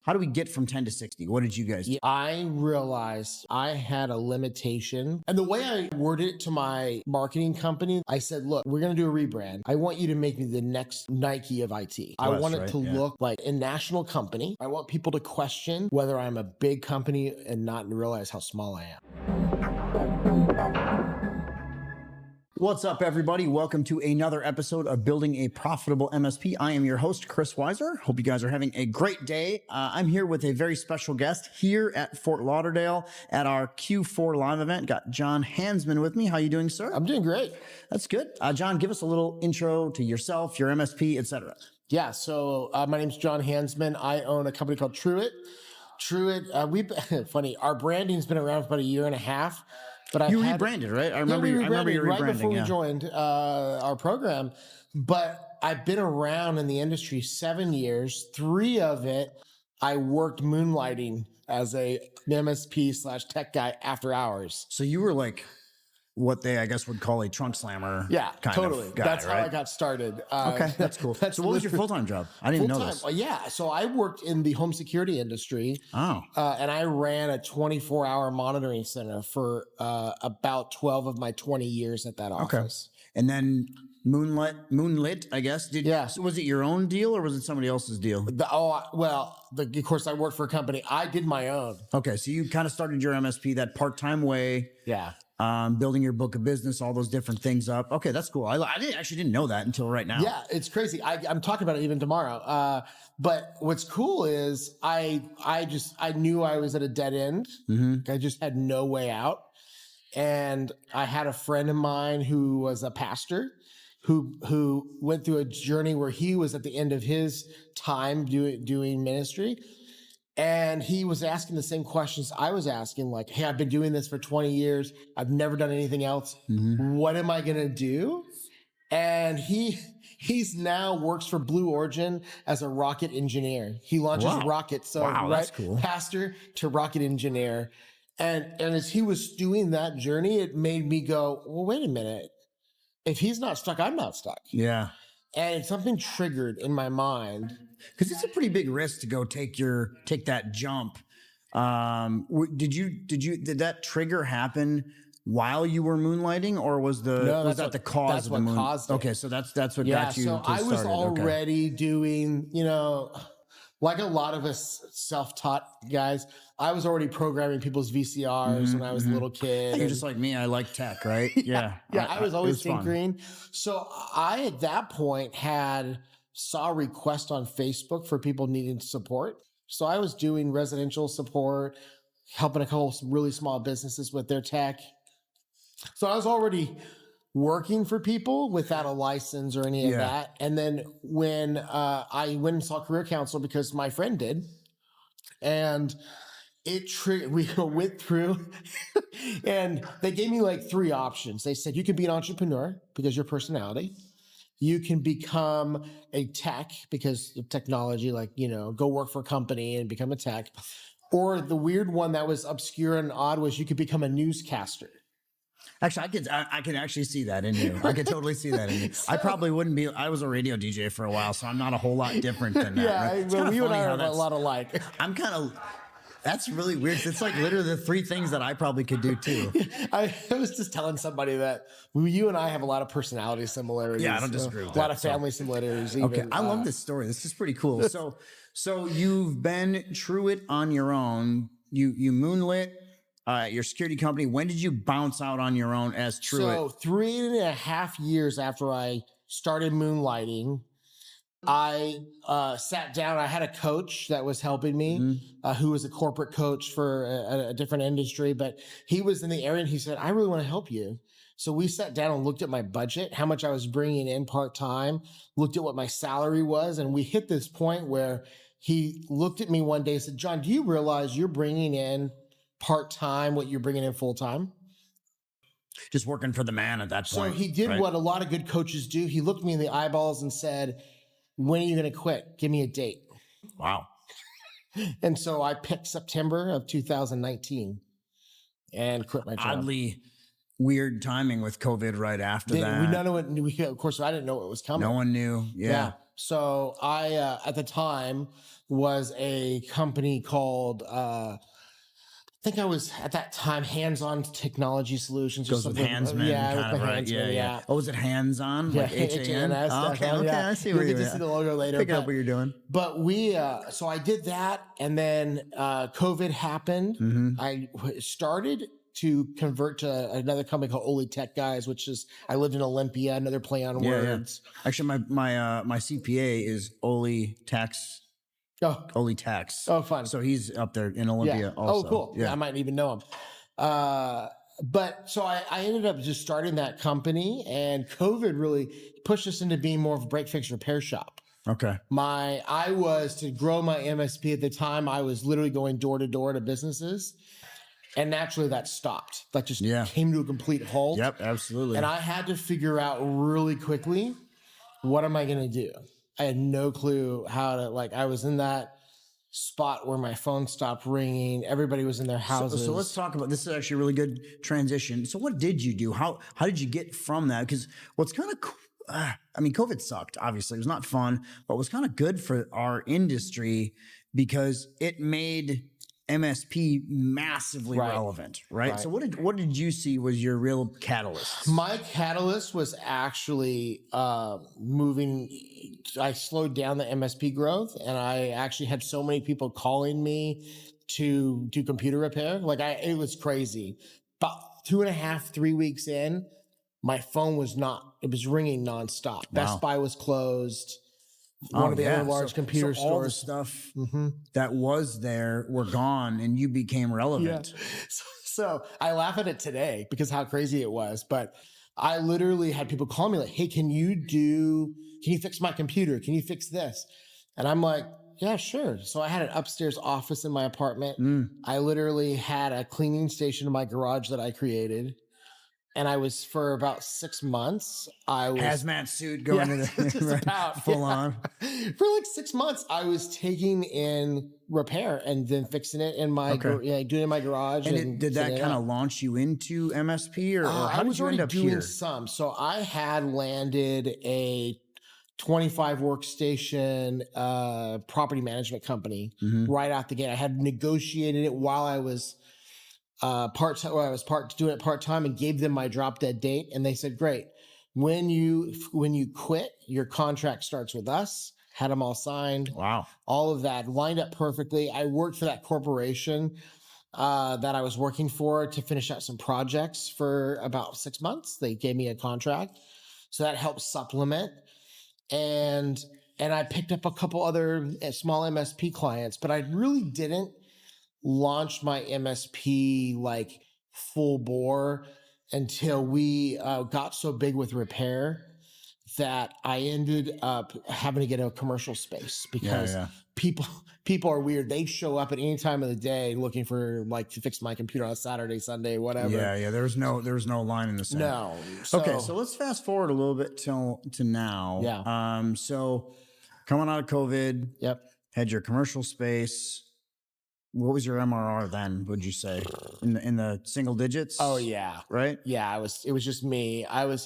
How do we get from 10 to 60? What did you guys do? Yeah, I realized I had a limitation. And the way I worded it to my marketing company, I said, look, we're going to do a rebrand. I want you to make me the next Nike of IT. I want it to look like a national company. I want people to question whether I'm a big company and not realize how small I am. What's up, everybody? Welcome to another episode of Building a Profitable MSP. I am your host, Chris Weiser. Hope you guys are having a great day. I'm here with a very special guest here at Fort Lauderdale at our Q4 live event. Got John Hansman with me. How you doing, sir? I'm doing great. That's good. John, give us a little intro to yourself, your MSP, etc. Yeah, so my name's John Hansman. I own a company called Truit. Funny, our branding's been around for about a year and a half. But you rebranded, right? I remember you rebranding right before we joined our program. But I've been around in the industry 7 years. 3 of it, I worked moonlighting as a MSP / tech guy after hours. So you were like what they, I guess, would call a trunk slammer. Yeah, totally. Guy, that's right? How I got started. Okay, that's cool. So what was your full-time job? I didn't know this. Yeah, so I worked in the home security industry. Oh. And I ran a 24-hour monitoring center for about 12 of my 20 years at that office. Okay. And then Moonlit, I guess. So was it your own deal or was it somebody else's deal? Of course, I worked for a company. I did my own. Okay, so you kind of started your MSP that part-time way. Yeah. Building your book of business, all those different things up. Okay, that's cool. I actually didn't know that until right now. Yeah, it's crazy. I'm talking about it even tomorrow. But what's cool is I knew I was at a dead end. Mm-hmm. I just had no way out. And I had a friend of mine who was a pastor who went through a journey where he was at the end of his time doing ministry. And he was asking the same questions I was asking, like, hey, I've been doing this for 20 years. I've never done anything else. Mm-hmm. What am I going to do? And he's now works for Blue Origin as a rocket engineer. He launches rockets. So that's cool. Pastor to rocket engineer. And as he was doing that journey, it made me go, well, wait a minute. If he's not stuck, I'm not stuck. Yeah. And something triggered in my mind. Because it's a pretty big risk to go take that jump. Did that trigger happen while you were moonlighting, or was that the cause? That's of what the caused it. Okay, so that's what got you. So I was already doing, like a lot of us self-taught guys. I was already programming people's VCRs when I was a little kid. You're just like me. I like tech, right? Yeah. I was always tinkering. So I, at that point, saw a request on Facebook for people needing support. So I was doing residential support, helping a couple really small businesses with their tech. So I was already working for people without a license or any of that. And then when I went and saw career counselor because my friend did, and we went through and they gave me like 3 options. They said, you can be an entrepreneur because your personality. You can become a tech because of technology, like, go work for a company and become a tech. Or the weird one that was obscure and odd was you could become a newscaster. Actually, I can actually see that in you. I could totally see that in you. I probably wouldn't be. I was a radio DJ for a while, so I'm not a whole lot different than that. Yeah, right? well, you and I are a lot alike. That's really weird. It's like literally the 3 things that I probably could do too. I was just telling somebody that you and I have a lot of personality similarities. Yeah, I don't disagree with that. A lot of family similarities. Okay, I love this story. This is pretty cool. So you've been Truit on your own. You moonlit your security company. When did you bounce out on your own as Truit? So 3.5 years after I started moonlighting, I sat down. I had a coach that was helping me, who was a corporate coach for a different industry, but he was in the area and he said, I really want to help you. So we sat down and looked at my budget, how much I was bringing in part-time, looked at what my salary was. And we hit this point where he looked at me one day and said, John, do you realize you're bringing in part-time what you're bringing in full-time? Just working for the man at that point. So he did what a lot of good coaches do. He looked me in the eyeballs and said, when are you going to quit? Give me a date. Wow. And so I picked September of 2019 and quit my job. Oddly weird timing with COVID right after that. Of course, I didn't know it was coming. No one knew. Yeah. So I, at the time, was a company called, I think I was at that time Hands-On Technology Solutions. Or Goes with something. Hansman, Yeah, kind with of, my right? Hansman, Yeah. Oh, was it hands-on? Like HAN? HANS. Okay, okay. Yeah. I see You'll where get you're to see at. the logo later. Pick up what you're doing. But we, so I did that, and then COVID happened. Mm-hmm. I started to convert to another company called Oli Tech Guys, which is I lived in Olympia, another play on words. Actually, my CPA is Oli Tax. Oli Tax. Oh, fun. So he's up there in Olympia also. Oh, cool. Yeah, I might even know him. But so I ended up just starting that company, and COVID really pushed us into being more of a break fix repair shop. Okay. I was to grow my MSP at the time. I was literally going door to door to businesses, and naturally that stopped. That just came to a complete halt. Yep, absolutely. And I had to figure out really quickly, what am I going to do? I had no clue how to, I was in that spot where my phone stopped ringing. Everybody was in their houses. So let's talk about this. Is actually a really good transition. So what did you do? How did you get from that? Because what's kind of I mean, COVID sucked. Obviously, it was not fun, but it was kind of good for our industry because it made MSP massively relevant, right? So what did you see was your real catalyst? My catalyst was actually moving. I slowed down the MSP growth, and I actually had so many people calling me to do computer repair. It was crazy. About 2.5, 3 weeks in, my phone was it was ringing nonstop. Wow. Best Buy was closed. One of the other large computer stores. All the stuff that was there were gone, and you became relevant. Yeah. So I laugh at it today because how crazy it was. But I literally had people call me like, "Hey, can you fix my computer? Can you fix this?" And I'm like, "Yeah, sure." So I had an upstairs office in my apartment. I literally had a cleaning station in my garage that I created. And I was, for about 6 months, I was hazmat suit going to the full on. For 6 months, I was taking in repair and then fixing it in my doing it in my garage. And did that kind of launch you into MSP, or how did you end up here? Some. So I had landed a 25 workstation property management company right out the gate. I had negotiated it while I was part-time, where I was doing it part-time, and gave them my drop dead date. And they said, great. When you quit, your contract starts with us. Had them all signed. Wow. All of that lined up perfectly. I worked for that corporation that I was working for to finish out some projects for about 6 months. They gave me a contract. So that helped supplement. And I picked up a couple other small MSP clients, but I really didn't launched my MSP full bore until we got so big with repair that I ended up having to get a commercial space because people are weird. They show up at any time of the day looking for to fix my computer on a Saturday, Sunday, whatever. Yeah. There was no line in the sand. No. Okay, so let's fast forward a little bit to now. Yeah. So coming out of COVID, had your commercial space. What was your MRR then, would you say? In the single digits? Oh yeah. Right? Yeah, it was just me. I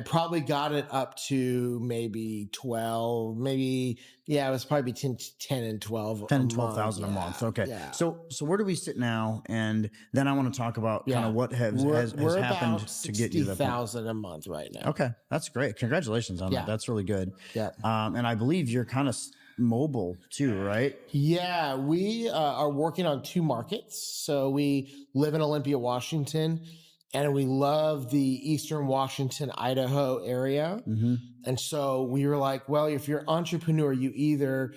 probably got it up to maybe 12, maybe it was probably 10 and 12. 10 and 12,000 a month. Okay. Yeah. So where do we sit now? And then I want to talk about kind of what has happened to get you to 60,000 a month right now. Okay. That's great. Congratulations on that. That's really good. Yeah. And I believe you're kind of mobile too, right? Yeah, we are working on 2 markets. So we live in Olympia, Washington, and we love the Eastern Washington, Idaho area. And so we were like, well, if you're an entrepreneur, you either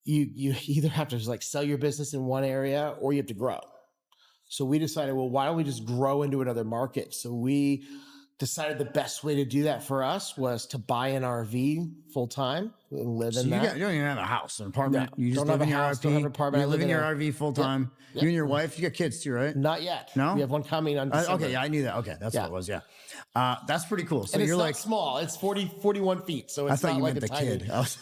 have to sell your business in one area, or you have to grow. So we decided, well, why don't we just grow into another market? So we decided the best way to do that for us was to buy an RV full time and live in that. You don't even have a house, an apartment. No, you just live in your RV. Don't have an apartment. You live in your RV full time. Yep. You and your wife. You got kids too, right? Not yet. No, we have one coming on December. Okay, yeah, I knew that. Okay, that's what it was. Yeah, that's pretty cool. So and you're it's not small. It's 41 feet. So it's I thought not you like meant a the tiny, kid. I was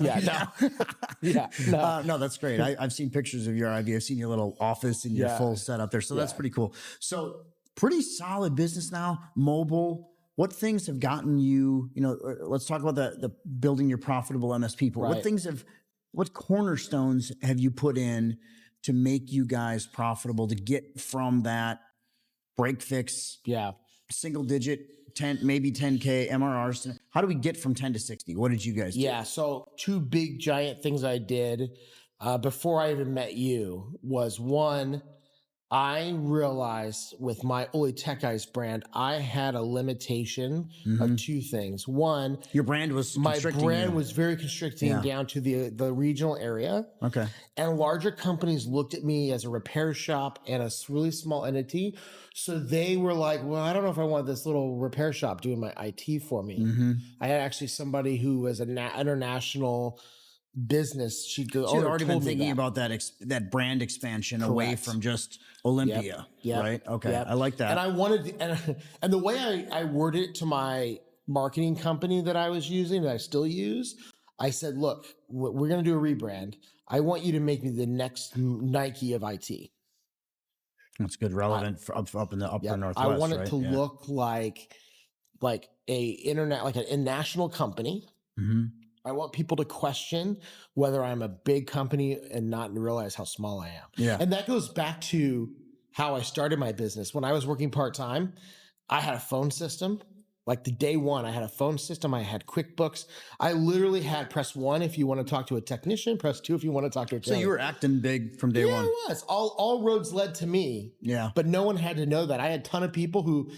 no, that's great. I've seen pictures of your RV. I've seen your little office and your full setup there. So that's pretty cool. So pretty solid business now. Mobile. what things have gotten you, let's talk about the building your profitable MSP people. Right. What cornerstones have you put in to make you guys profitable, to get from that break fix, single digit 10, maybe 10K MRRs? How do we get from 10 to 60? What did you guys do? Yeah. So two big giant things I did before I even met you was, one, I realized with my Only Tech Guys brand, I had a limitation of two things. One, your brand was my constricting brand you. was very constricting down to the regional area. Okay. And larger companies looked at me as a repair shop and a really small entity. So they were like, well, I don't know if I want this little repair shop doing my IT for me. I had actually somebody who was an international business. She'd already been thinking about that brand expansion away from just Olympia, right? Okay, I like that. And I wanted, and the way I worded it to my marketing company that I was using, that I still use, I said, look, we're going to do a rebrand. I want you to make me the next Nike of IT. That's good, relevant up in the upper Northwest. I want it to look like a national company. I want people to question whether I'm a big company and not realize how small I am. Yeah. And that goes back to how I started my business. When I was working part-time, I had a phone system. Like the day one, I had a phone system. I had QuickBooks. I literally had press 1 if you want to talk to a technician, press 2 if you want to talk to a So you were acting big from day one. Yeah, I was. All roads led to me. Yeah. But no one had to know that. I had a ton of people who,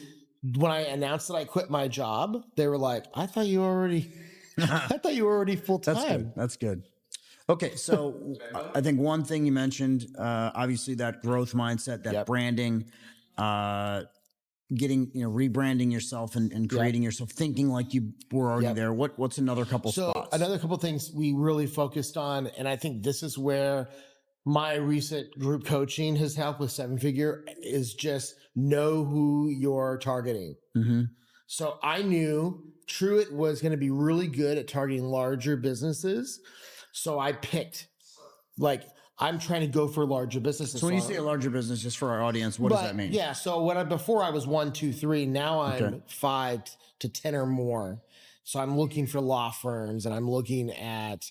when I announced that I quit my job, they were like, I thought you were already full time. That's good. Okay, so I think one thing you mentioned, obviously that growth mindset, that branding, getting, rebranding yourself and creating yourself, thinking like you were already there. What's another couple spots? Another couple things we really focused on, and I think this is where my recent group coaching has helped with 7-figure, is just know who you're targeting. So I knew Truit was going to be really good at targeting larger businesses. So I picked, I'm trying to go for larger businesses. So when you say a larger business, just for our audience, what does that mean? Yeah. So before I was 1, 2, 3, now I'm 5 to 10 or more. So I'm looking for law firms and I'm looking at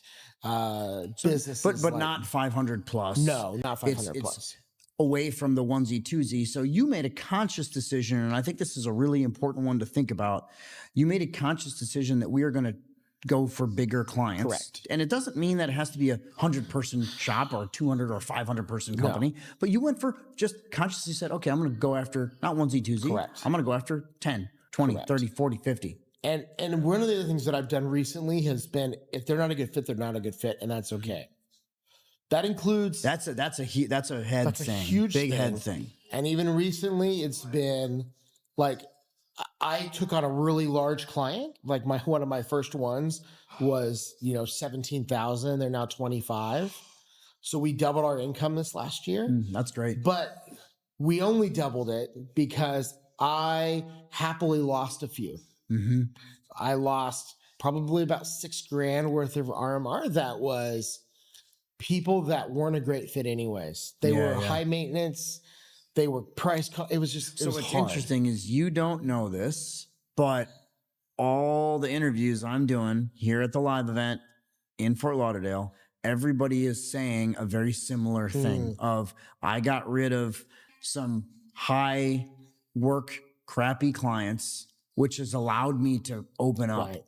businesses. But not 500 plus. No, not 500 plus. It's away from the onesie twosie. So you made a conscious decision, and I think this is a really important one to think about. You made a conscious decision that we are going to go for bigger clients. Correct. And it doesn't mean that it has to be a 100-person shop or 200 or 500-person company, but you went for, just consciously said, okay, I'm going to go after not onesie twosie. Correct. I'm going to go after 10, 20, 30, 40, 50. And one of the other things that I've done recently has been, if they're not a good fit, they're not a good fit, and that's okay. That includes that's a head thing. A huge big thing. Head thing. And even recently, it's been like I took on a really large client. Like one of my first ones was 17,000. They're now 25. So we doubled our income this last year. That's great. But we only doubled it because I happily lost a few. I lost probably about $6,000 worth of RMR. That was people that weren't a great fit anyways. They were high maintenance. They were price. It was just, so what's interesting is you don't know this, but all the interviews I'm doing here at the live event in Fort Lauderdale, everybody is saying a very similar thing of, I got rid of some high work, crappy clients, which has allowed me to open up. Right.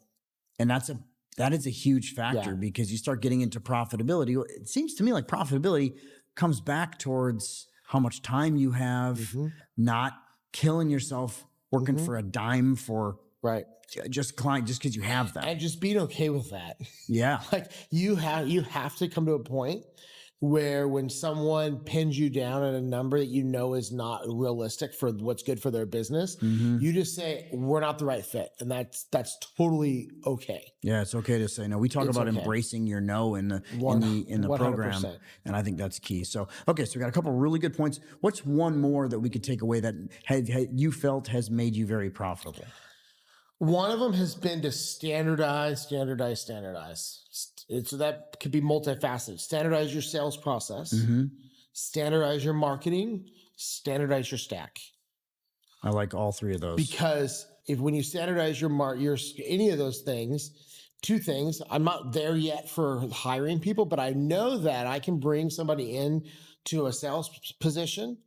And that is a huge factor because you start getting into profitability. It seems to me like profitability comes back towards how much time you have, not killing yourself working for a dime for just client, just because you have that. And just being okay with that. Yeah. Like you have to come to a point where when someone pins you down at a number that is not realistic for what's good for their business, you just say, we're not the right fit. And that's totally okay. Yeah, it's okay to say no. We talk about embracing your no in the program. And I think that's key. So, okay, so we got a couple of really good points. What's one more that we could take away that you felt has made you very profitable? One of them has been to standardize. So that could be multifaceted. Standardize your sales process, standardize your marketing, standardize your stack. I like all three of those. Because when you standardize your any of those things, two things, I'm not there yet for hiring people, but I know that I can bring somebody in to a sales position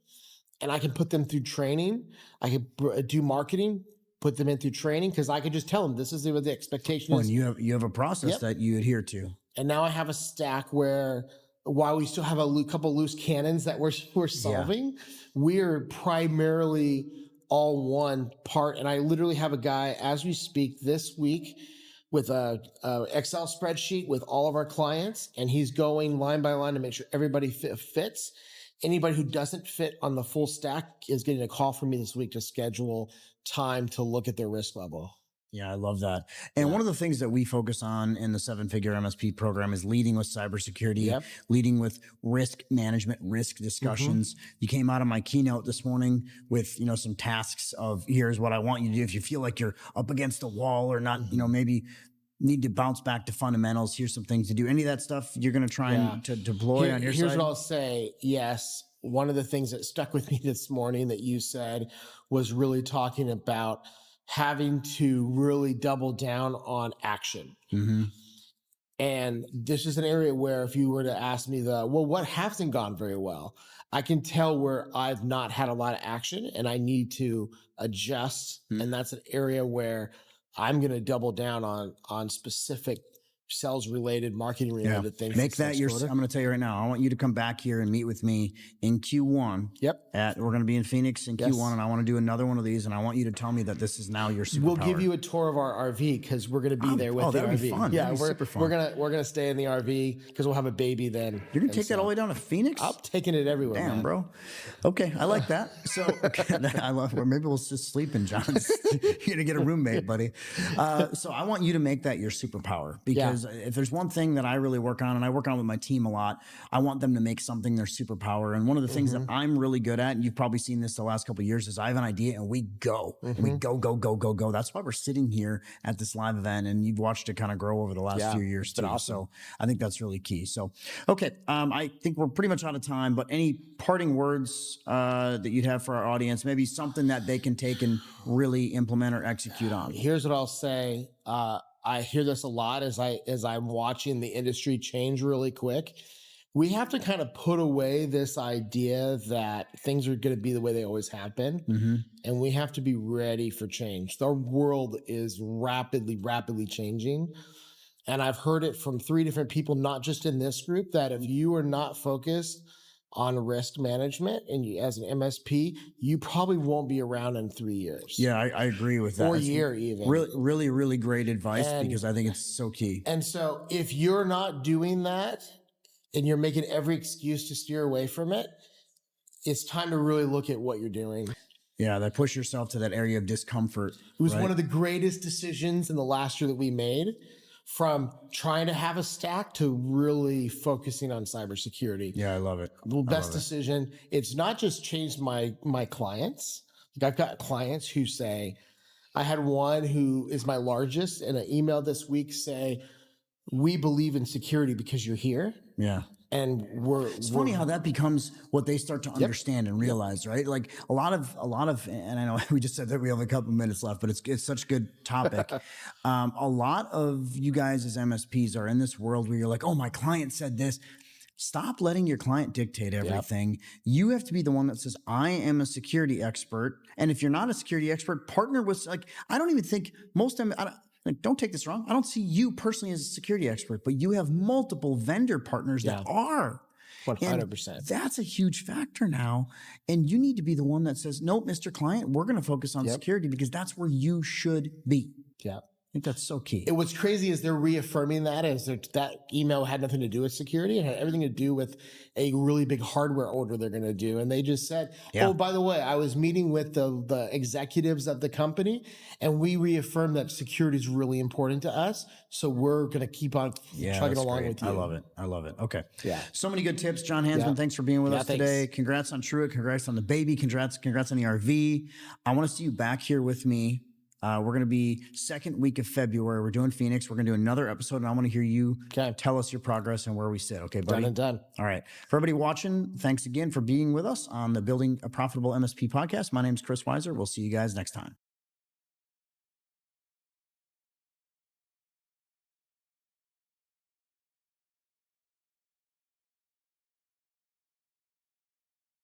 and I can put them through training. I can do marketing, put them in through training, because I could just tell them this is what the expectation is. And you have a process that you adhere to. And now I have a stack where, while we still have a couple loose cannons that we're solving, we're primarily all one part. And I literally have a guy as we speak this week with a Excel spreadsheet with all of our clients, and he's going line by line to make sure everybody fits. Anybody who doesn't fit on the full stack is getting a call from me this week to schedule time to look at their risk level. Yeah, I love that. And one of the things that we focus on in the 7-figure MSP program is leading with cybersecurity, leading with risk management, risk discussions. You came out of my keynote this morning with, some tasks of here's what I want you to do. If you feel like you're up against a wall or not, maybe need to bounce back to fundamentals, here's some things to do. Any of that stuff you're going to try and to deploy on your side? Here's what I'll say. Yes. One of the things that stuck with me this morning that you said was really talking about having to really double down on action. And this is an area where if you were to ask me what hasn't gone very well, I can tell where I've not had a lot of action and I need to adjust. And that's an area where I'm going to double down on specific sales related, marketing related things. Make that your, I'm going to tell you right now, I want you to come back here and meet with me in Q1. We're going to be in Phoenix in Q1 and I want to do another one of these and I want you to tell me that this is now your superpower. We'll give you a tour of our RV because we're going to be there with the RV. Be fun. Yeah, super fun. We're going to stay in the RV because we'll have a baby then. You're going to take that all the way down to Phoenix? I'm taking it everywhere. Damn, bro. Okay, I like that. So I love where maybe we'll just sleep in John's. You're going to get a roommate, buddy. So I want you to make that your superpower because if there's one thing that I really work on, and I work on with my team a lot, I want them to make something their superpower. And one of the things that I'm really good at, and you've probably seen this the last couple of years, is I have an idea and we go. And we go. That's why we're sitting here at this live event, and you've watched it kind of grow over the last few years too. Awesome. So I think that's really key. So, okay, I think we're pretty much out of time, but any parting words that you'd have for our audience, maybe something that they can take and really implement or execute on? Here's what I'll say. I hear this a lot as I'm watching the industry change really quick. We have to kind of put away this idea that things are going to be the way they always have been. And we have to be ready for change. The world is rapidly changing. And I've heard it from 3 different people, not just in this group, that if you are not focused on risk management and you, as an MSP, you probably won't be around in 3 years. Yeah, I agree with that. Or a year even. Really great advice because I think it's so key. And so if you're not doing that and you're making every excuse to steer away from it, it's time to really look at what you're doing. Yeah, that push yourself to that area of discomfort. It was one of the greatest decisions in the last year that we made, from trying to have a stack to really focusing on cybersecurity. Yeah, I love it. The best decision. It's not just changed my clients. Like I've got clients who say, I had one who is my largest in an email this week say, we believe in security because you're here. Yeah. And it's funny how that becomes what they start to understand and realize, right? Like a lot of, and I know we just said that we have a couple minutes left, but it's such a good topic. A lot of you guys as MSPs are in this world where you're like, oh, my client said this. Stop letting your client dictate everything. You have to be the one that says, I am a security expert. And if you're not a security expert, partner with, like, I don't even think most of them, don't take this wrong. I don't see you personally as a security expert, but you have multiple vendor partners that are. 100%. And that's a huge factor now. And you need to be the one that says, nope, Mr. Client, we're going to focus on security because that's where you should be. Yeah. I think that's so key. And what's crazy is they're reaffirming that that email had nothing to do with security. It had everything to do with a really big hardware order they're going to do. And they just said, oh, by the way, I was meeting with the executives of the company and we reaffirmed that security is really important to us. So we're going to keep on chugging along with you. I love it. I love it. Okay. Yeah. So many good tips. John Hansman, thanks for being with us today. Congrats on Truit. Congrats on the baby. Congrats on the RV. I want to see you back here with me. We're going to be second week of February. We're doing Phoenix. We're going to do another episode, and I want to hear you tell us your progress and where we sit. Okay, buddy? Done. All right. For everybody watching, thanks again for being with us on the Building a Profitable MSP podcast. My name is Chris Weiser. We'll see you guys next time.